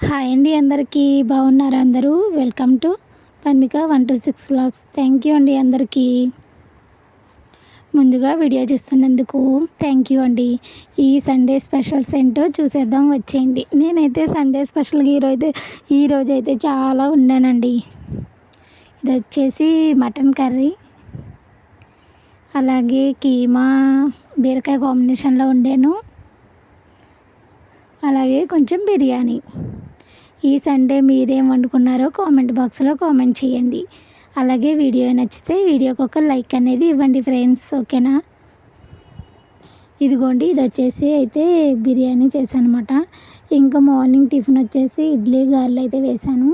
Hi అండి, అందరికీ బాగున్నారు అందరూ. Welcome to Pandika 126 vlogs. Thank you అండి అందరికీ. ముందుగా వీడియో చూస్తున్నందుకు థ్యాంక్ యూ అండి. ఈ సండే స్పెషల్స్ ఏంటో చూసేద్దాం వచ్చేయండి. నేనైతే సండే స్పెషల్గా ఈరోజు అయితే చాలా ఉండానండి. ఇది వచ్చేసి మటన్ కర్రీ, అలాగే కీమా బీరకాయ కాంబినేషన్లో వండాను, అలాగే కొంచెం బిర్యానీ. ఈ సండే మీరేం వండుకున్నారో కామెంట్ బాక్స్లో కామెంట్ చేయండి. అలాగే వీడియో నచ్చితే వీడియోకి ఒక లైక్ అనేది ఇవ్వండి ఫ్రెండ్స్, ఓకేనా. ఇదిగోండి, ఇది వచ్చేసి అయితే బిర్యానీ చేశాను అనమాట. ఇంకా మార్నింగ్ టిఫిన్ వచ్చేసి ఇడ్లీ గారెలు అయితే వేశాను.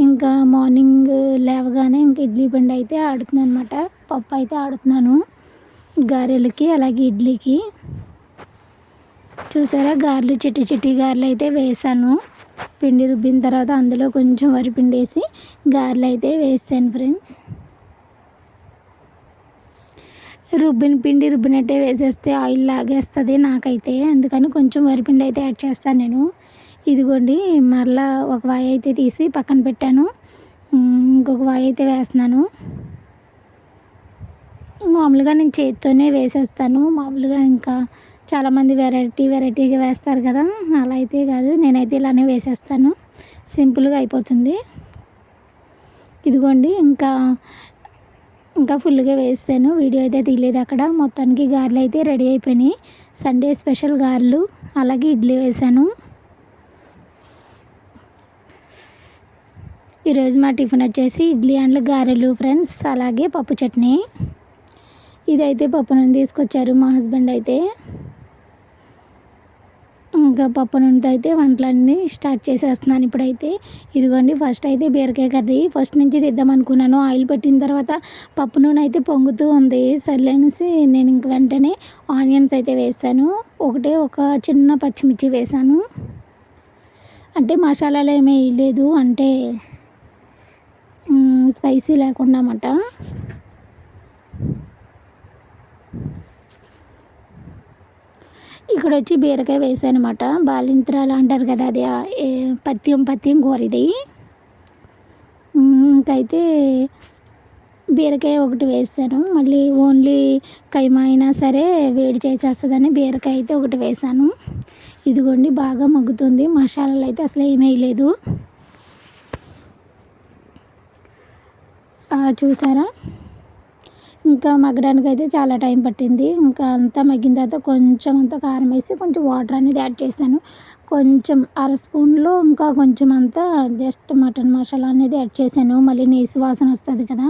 ఇంకా మార్నింగ్ లేవగానే ఇంకా ఇడ్లీ పిండి అయితే ఆడుతున్నాను అనమాట. పప్పు అయితే ఆడుతున్నాను గారెలకి అలాగే ఇడ్లీకి. చూసారా, గారెలు చిట్టి చిట్టి గారెలు అయితే వేసాను. పిండి రుబ్బిన తర్వాత అందులో కొంచెం వరిపిండి వేసి గారెలు అయితే వేసాను ఫ్రెండ్స్. పిండి రుబ్బినట్టే వేసేస్తే ఆయిల్ లాగేస్తుంది నాకైతే, అందుకని కొంచెం వరిపిండి అయితే యాడ్ చేస్తాను నేను. ఇదిగోండి, మరలా ఒక వాయి అయితే తీసి పక్కన పెట్టాను. ఇంకొక వాయి అయితే వేస్తున్నాను. మామూలుగా నేను చేతితోనే వేసేస్తాను. మామూలుగా ఇంకా చాలామంది వెరైటీగా వేస్తారు కదా, అలా అయితే కాదు, నేనైతే ఇలానే వేసేస్తాను. సింపుల్గా అయిపోతుంది. ఇదిగోండి, ఇంకా ఫుల్గా వేస్తాను. వీడియో అయితే తీయలేదు అక్కడ. మొత్తానికి గారెలు అయితే రెడీ అయిపోయినాయి. సండే స్పెషల్ గారెలు అలాగే ఇడ్లీ వేసాను. ఈరోజు మా టిఫిన్ వచ్చేసి ఇడ్లీ అండ్ గారెలు ఫ్రెండ్స్, అలాగే పప్పు చట్నీ. ఇదైతే పప్పు నుండి తీసుకొచ్చారు మా హస్బెండ్ అయితే. ఇంకా పప్పు నుండి అయితే వంటలన్నీ స్టార్ట్ చేసేస్తున్నాను ఇప్పుడైతే. ఇదిగోండి, ఫస్ట్ అయితే బీరకాయ కర్రీ ఫస్ట్ నుంచి తెద్దాం అనుకున్నాను. ఆయిల్ పెట్టిన తర్వాత పప్పు నూనె అయితే పొంగుతూ ఉంది. సర్లేనేసి నేను ఇంక వెంటనే ఆనియన్స్ అయితే వేసాను. ఒక చిన్న పచ్చిమిర్చి వేసాను. అంటే మసాలాలు ఏమీ వేయలేదు, అంటే స్పైసీ లేకుండా అన్నమాట. ఇక్కడ వచ్చి బీరకాయ వేసాను అనమాట. బాలింత్రాలు అంటారు కదా, అది పత్యం కూర ఇది. ఇంకైతే బీరకాయ ఒకటి వేసాను. మళ్ళీ ఓన్లీ కైమా అయినా సరే వేడి చేసేస్తుందని బీరకాయ అయితే ఒకటి వేసాను. ఇదిగోండి, బాగా మగ్గుతుంది. మసాలాలు అయితే అసలు ఏమీ వేయలేదు. చూసారా, ఇంకా మగ్గడానికి అయితే చాలా టైం పట్టింది. ఇంకా అంతా మగ్గిన తర్వాత కొంచెం అంతా కారం వేసి కొంచెం వాటర్ అనేది యాడ్ చేశాను. కొంచెం అర స్పూన్లో ఇంకా కొంచెం అంతా జస్ట్ మటన్ మసాలా అనేది యాడ్ చేశాను. మళ్ళీ నీసు వాసన వస్తుంది కదా.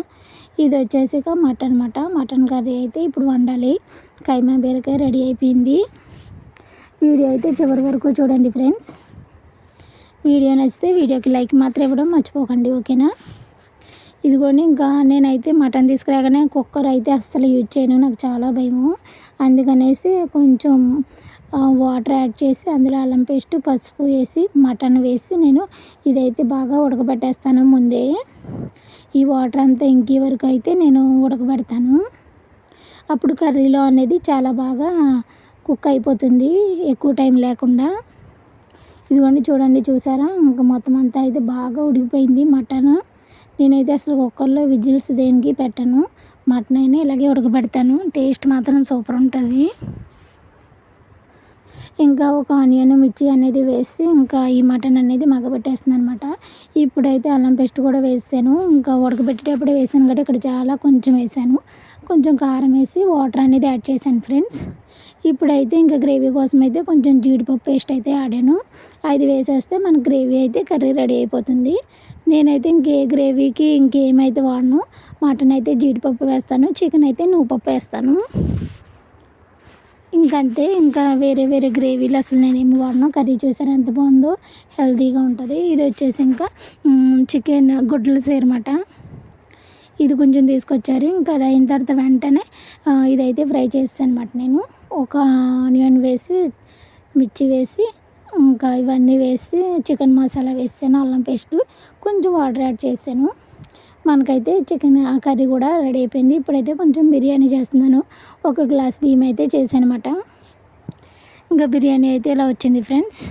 ఇది వచ్చేసి మటన్ కర్రీ అయితే ఇప్పుడు వండాలి. కైమా బీరకాయ రెడీ అయిపోయింది. వీడియో అయితే చివరి వరకు చూడండి ఫ్రెండ్స్. వీడియో నచ్చితే వీడియోకి లైక్ మాత్రం ఇవ్వడం మర్చిపోకండి, ఓకేనా. ఇదిగోండి, ఇంకా నేనైతే మటన్ తీసుకురాగానే కుక్కర్ అయితే అస్సలు యూజ్ చేయను, నాకు చాలా భయము. అందుకనేసి కొంచెం వాటర్ యాడ్ చేసి అందులో అల్లం పేస్ట్ పసుపు వేసి మటన్ వేసి నేను ఇదైతే బాగా ఉడకబెట్టేస్తాను ముందే. ఈ వాటర్ అంతా ఇంకే వరకు అయితే నేను ఉడకబెడతాను. అప్పుడు కర్రీలో అనేది చాలా బాగా కుక్ అయిపోతుంది, ఎక్కువ టైం లేకుండా. ఇదిగోండి, చూసారా, ఇంకా మొత్తం అంతా అయితే బాగా ఉడికిపోయింది మటన్. నేనైతే అసలు కుక్కర్లో విజిల్స్ దేనికి పెట్టను, మటన్ అయినా ఇలాగే ఉడకబెడతాను. టేస్ట్ మాత్రం సూపర్ ఉంటుంది. ఇంకా ఒక ఆనియన్ మిర్చి అనేది వేసి ఇంకా ఈ మటన్ అనేది మగ్గబెట్టేస్తుంది అనమాట. ఇప్పుడైతే అల్లం పేస్ట్ కూడా వేసాను. ఇంకా ఉడకబెట్టేటప్పుడే వేసాను కాబట్టి ఇక్కడ చాలా కొంచెం వేసాను. కొంచెం కారం వేసి వాటర్ అనేది యాడ్ చేశాను ఫ్రెండ్స్. ఇప్పుడైతే ఇంకా గ్రేవీ కోసం అయితే కొంచెం జీడిపప్పు పేస్ట్ అయితే ఆడాను. అది వేసేస్తే మన గ్రేవీ అయితే కర్రీ రెడీ అయిపోతుంది. నేనైతే గ్రేవీకి ఇంకేమైతే వాడను. మటన్ అయితే జీడిపప్పు వేస్తాను, చికెన్ అయితే నువ్వుపప్పు వేస్తాను. ఇంకంతే, ఇంకా వేరే గ్రేవీలు అసలు నేనేమి వాడను. కర్రీ చూసారా ఎంత బాగుందో, హెల్తీగా ఉంటుంది. ఇది వచ్చేసి ఇంకా చికెన్ గుడ్ల సేరమాట. ఇది కొంచెం తీసుకొచ్చారు. ఇంకా అది అయిన తర్వాత వెంటనే ఇదైతే ఫ్రై చేస్తాను అనమాట. నేను ఒక ఆనియన్ వేసి మిర్చి వేసి ఇంకా ఇవన్నీ వేసి చికెన్ మసాలా వేసాను, అల్లం పేస్ట్ కొంచెం వాటర్ యాడ్ చేశాను. మనకైతే చికెన్ కర్రీ కూడా రెడీ అయిపోయింది. ఇప్పుడైతే కొంచెం బిర్యానీ చేస్తున్నాను. ఒక గ్లాస్ బియ్యం అయితే చేశాను అనమాట. ఇంకా బిర్యానీ అయితే ఇలా వచ్చింది ఫ్రెండ్స్.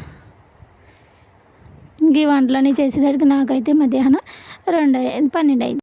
ఈ వంటలన్నీ చేసేసరికి నాకైతే మధ్యాహ్నం 12 అయింది 12 అయింది.